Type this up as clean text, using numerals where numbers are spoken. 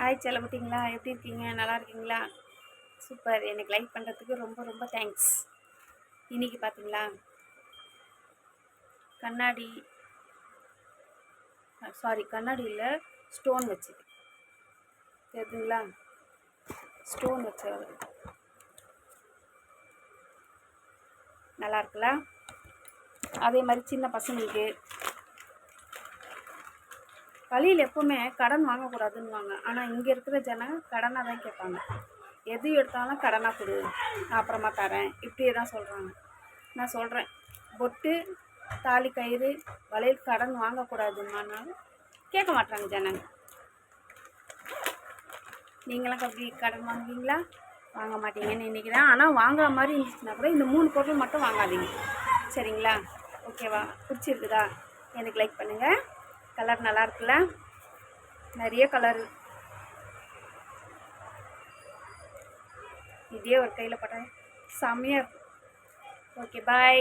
Hi செல்லப்பட்டீங்களா, எப்படி இருக்கீங்க? நல்லா இருக்கீங்களா? சூப்பர். எனக்கு லைக் பண்ணுறதுக்கு ரொம்ப ரொம்ப தேங்க்ஸ். இன்றைக்கி பார்த்தீங்களா, கண்ணாடி இல்லை, ஸ்டோன் வச்சு தெரியுதுங்களா? ஸ்டோன் வச்ச நல்லா இருக்குல்ல? அதே மாதிரி சின்ன பசங்களுக்கு வழியில் எப்போவுமே கடன் வாங்கக்கூடாதுன்னுவாங்க. ஆனால் இங்கே இருக்கிற ஜனங்க கடனாக தான் கேட்பாங்க. எது எடுத்தாலும் கடனாக கொடு, நான் அப்புறமா தரேன், இப்படியே தான் சொல்கிறாங்க. நான் சொல்கிறேன், பொட்டு, தாலி கயிறு, வளையல் கடன் வாங்கக்கூடாதுன்னாலும் கேட்க மாட்டாங்க ஜனங்க. நீங்களாம் அப்படி கடன் வாங்குவீங்களா? வாங்க மாட்டீங்கன்னு நினைக்கிறேன். ஆனால் வாங்குற மாதிரி இருந்துச்சுன்னா கூட இந்த 3 பொருள் மட்டும் வாங்காதீங்க, சரிங்களா? ஓகேவா? பிடிச்சிருக்குதா? எனக்கு லைக் பண்ணுங்கள். கலர் நல்லா இருக்குல்ல? நிறைய கலர். இதே ஒரு கையில் போட்டேன், செம்மையாக இருக்கும். ஓகே, பாய்.